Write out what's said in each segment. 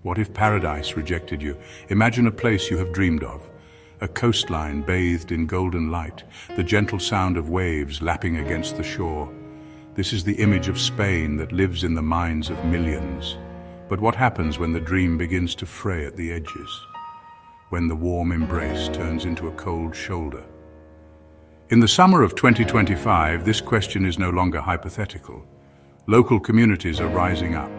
What if paradise rejected you? Imagine a place you have dreamed of. A coastline bathed in golden light, the gentle sound of waves lapping against the shore. This is the image of Spain that lives in the minds of millions. But what happens when the dream begins to fray at the edges? When the warm embrace turns into a cold shoulder? In the summer of 2025, this question is no longer hypothetical. Local communities are rising up.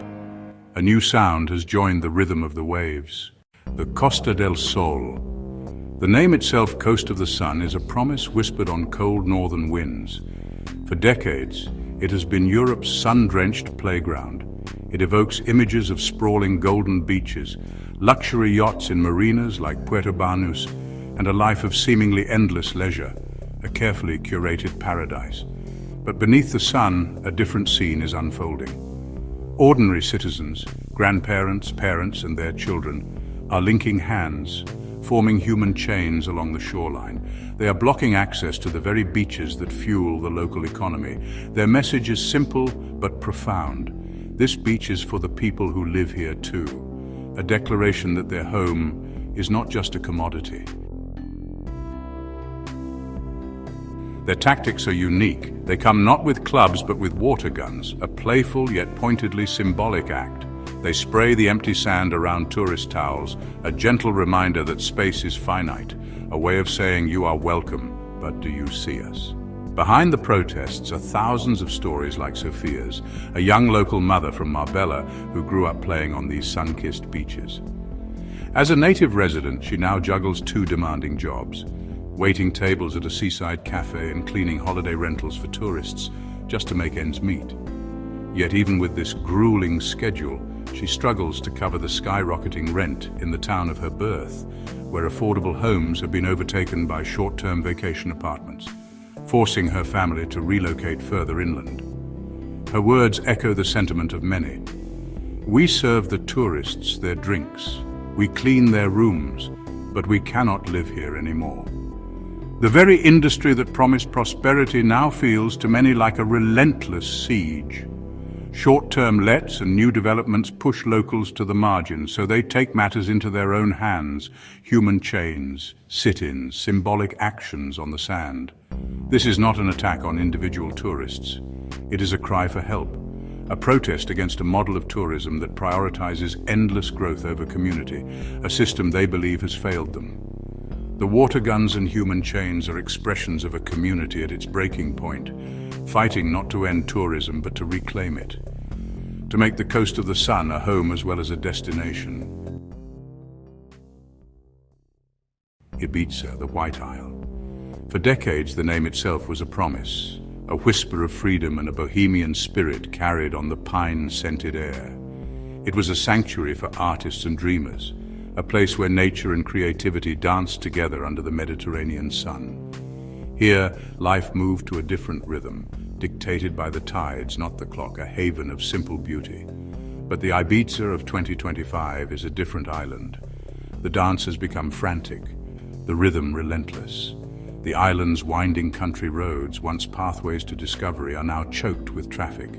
A new sound has joined the rhythm of the waves. The Costa del Sol. The name itself, Coast of the Sun, is a promise whispered on cold northern winds. For decades, it has been Europe's sun-drenched playground. It evokes images of sprawling golden beaches, luxury yachts in marinas like Puerto Banús, and a life of seemingly endless leisure, a carefully curated paradise. But beneath the sun, a different scene is unfolding. Ordinary citizens, grandparents, parents, and their children are linking hands, forming human chains along the shoreline. They are blocking access to the very beaches that fuel the local economy. Their message is simple but profound. This beach is for the people who live here too. A declaration that their home is not just a commodity. Their tactics are unique. They come not with clubs but with water guns, a playful yet pointedly symbolic act. They spray the empty sand around tourist towels, a gentle reminder that space is finite, a way of saying you are welcome, but do you see us? Behind the protests are thousands of stories like Sophia's, a young local mother from Marbella who grew up playing on these sun-kissed beaches. As a native resident, she now juggles two demanding jobs: waiting tables at a seaside cafe and cleaning holiday rentals for tourists, just to make ends meet. Yet even with this grueling schedule, she struggles to cover the skyrocketing rent in the town of her birth, where affordable homes have been overtaken by short-term vacation apartments, forcing her family to relocate further inland. Her words echo the sentiment of many. We serve the tourists their drinks, we clean their rooms, but we cannot live here anymore. The very industry that promised prosperity now feels to many like a relentless siege. Short-term lets and new developments push locals to the margins, so they take matters into their own hands. Human chains, sit-ins, symbolic actions on the sand. This is not an attack on individual tourists. It is a cry for help, a protest against a model of tourism that prioritizes endless growth over community, a system they believe has failed them. The water guns and human chains are expressions of a community at its breaking point, fighting not to end tourism but to reclaim it, to make the Coast of the Sun a home as well as a destination. Ibiza, the White Isle. For decades, the name itself was a promise, a whisper of freedom and a bohemian spirit carried on the pine-scented air. It was a sanctuary for artists and dreamers, a place where nature and creativity danced together under the Mediterranean sun. Here, life moved to a different rhythm, dictated by the tides, not the clock, a haven of simple beauty. But the Ibiza of 2025 is a different island. The dance has become frantic, the rhythm relentless. The island's winding country roads, once pathways to discovery, are now choked with traffic.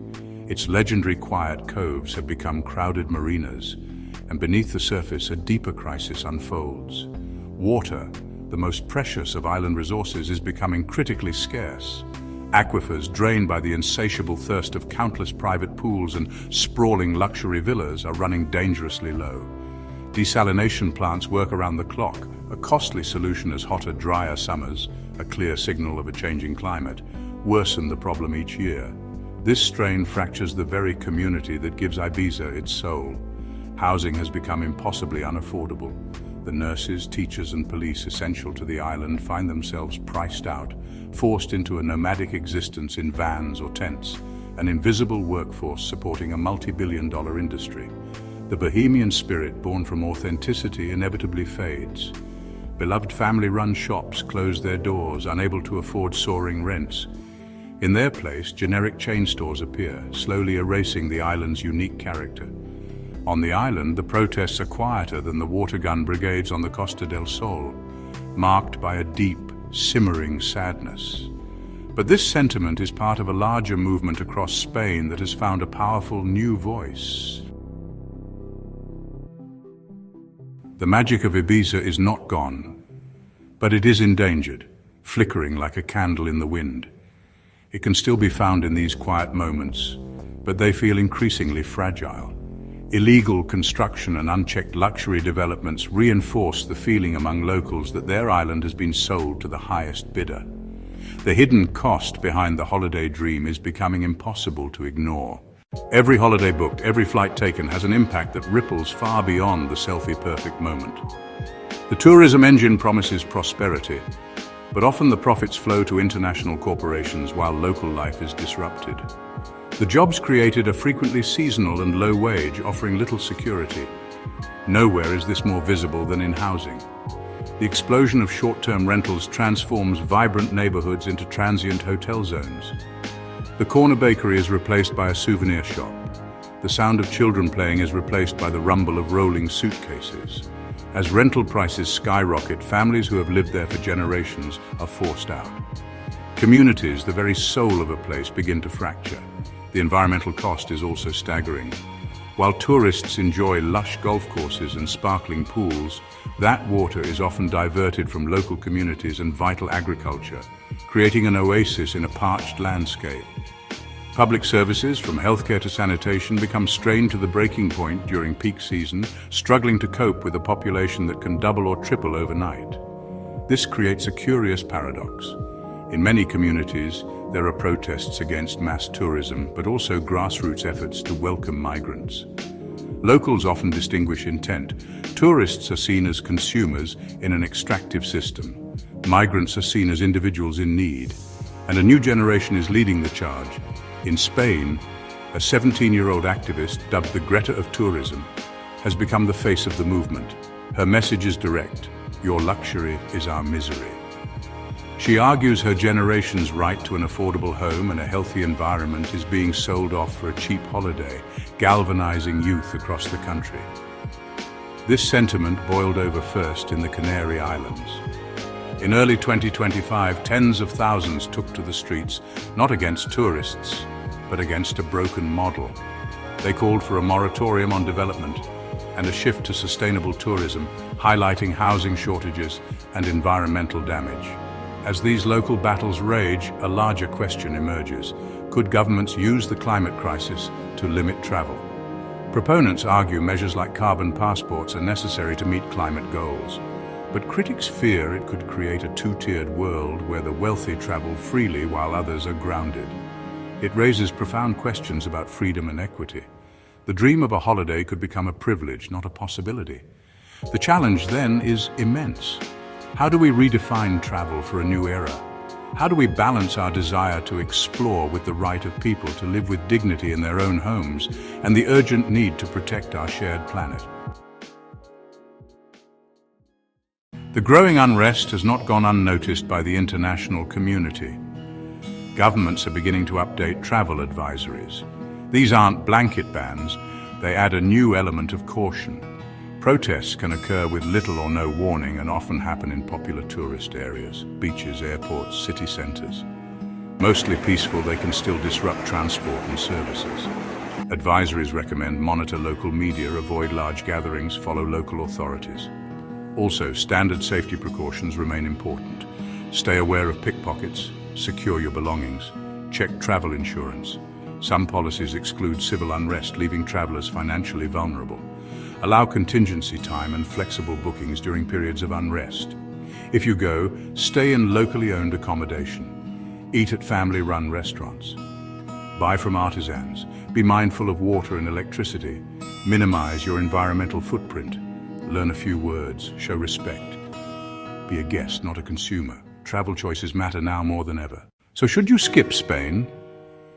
Its legendary quiet coves have become crowded marinas, and beneath the surface a deeper crisis unfolds. Water, the most precious of island resources, is becoming critically scarce. Aquifers, drained by the insatiable thirst of countless private pools and sprawling luxury villas, are running dangerously low. Desalination plants work around the clock, a costly solution as hotter, drier summers, a clear signal of a changing climate, worsen the problem each year. This strain fractures the very community that gives Ibiza its soul. Housing has become impossibly unaffordable. The nurses, teachers, and police essential to the island find themselves priced out, forced into a nomadic existence in vans or tents, an invisible workforce supporting a multi-billion-dollar industry. The bohemian spirit born from authenticity inevitably fades. Beloved family-run shops close their doors, unable to afford soaring rents. In their place, generic chain stores appear, slowly erasing the island's unique character. On the island, the protests are quieter than the water gun brigades on the Costa del Sol, marked by a deep, simmering sadness. But this sentiment is part of a larger movement across Spain that has found a powerful new voice. The magic of Ibiza is not gone, but it is endangered, flickering like a candle in the wind. It can still be found in these quiet moments, but they feel increasingly fragile. Illegal construction and unchecked luxury developments reinforce the feeling among locals that their island has been sold to the highest bidder. The hidden cost behind the holiday dream is becoming impossible to ignore. Every holiday booked, every flight taken has an impact that ripples far beyond the selfie-perfect moment. The tourism engine promises prosperity, but often the profits flow to international corporations while local life is disrupted. The jobs created are frequently seasonal and low wage, offering little security. Nowhere is this more visible than in housing. The explosion of short-term rentals transforms vibrant neighborhoods into transient hotel zones. The corner bakery is replaced by a souvenir shop. The sound of children playing is replaced by the rumble of rolling suitcases. As rental prices skyrocket, families who have lived there for generations are forced out. Communities, the very soul of a place, begin to fracture. The environmental cost is also staggering. While tourists enjoy lush golf courses and sparkling pools, that water is often diverted from local communities and vital agriculture, creating an oasis in a parched landscape. Public services, from healthcare to sanitation, become strained to the breaking point during peak season, struggling to cope with a population that can double or triple overnight. This creates a curious paradox. In many communities, there are protests against mass tourism, but also grassroots efforts to welcome migrants. Locals often distinguish intent. Tourists are seen as consumers in an extractive system. Migrants are seen as individuals in need, and a new generation is leading the charge. In Spain, a 17-year-old activist, dubbed the Greta of tourism, has become the face of the movement. Her message is direct: your luxury is our misery. She argues her generation's right to an affordable home and a healthy environment is being sold off for a cheap holiday, galvanizing youth across the country. This sentiment boiled over first in the Canary Islands. In early 2025, tens of thousands took to the streets, not against tourists, but against a broken model. They called for a moratorium on development and a shift to sustainable tourism, highlighting housing shortages and environmental damage. As these local battles rage, a larger question emerges. Could governments use the climate crisis to limit travel? Proponents argue measures like carbon passports are necessary to meet climate goals. But critics fear it could create a two-tiered world where the wealthy travel freely while others are grounded. It raises profound questions about freedom and equity. The dream of a holiday could become a privilege, not a possibility. The challenge then is immense. How do we redefine travel for a new era? How do we balance our desire to explore with the right of people to live with dignity in their own homes and the urgent need to protect our shared planet? The growing unrest has not gone unnoticed by the international community. Governments are beginning to update travel advisories. These aren't blanket bans, they add a new element of caution. Protests can occur with little or no warning and often happen in popular tourist areas, beaches, airports, city centers. Mostly peaceful, they can still disrupt transport and services. Advisories recommend monitor local media, avoid large gatherings, follow local authorities. Also, standard safety precautions remain important. Stay aware of pickpockets, secure your belongings, check travel insurance. Some policies exclude civil unrest, leaving travelers financially vulnerable. Allow contingency time and flexible bookings during periods of unrest. If you go, stay in locally owned accommodation. Eat at family-run restaurants. Buy from artisans. Be mindful of water and electricity. Minimize your environmental footprint. Learn a few words. Show respect. Be a guest, not a consumer. Travel choices matter now more than ever. So should you skip Spain?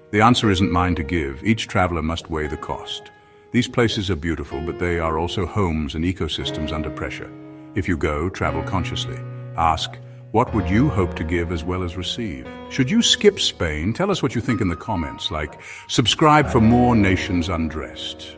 The answer isn't mine to give. Each traveler must weigh the cost. These places are beautiful, but they are also homes and ecosystems under pressure. If you go, travel consciously. Ask, what would you hope to give as well as receive? Should you skip Spain? Tell us what you think in the comments, like subscribe for more Nations Undressed.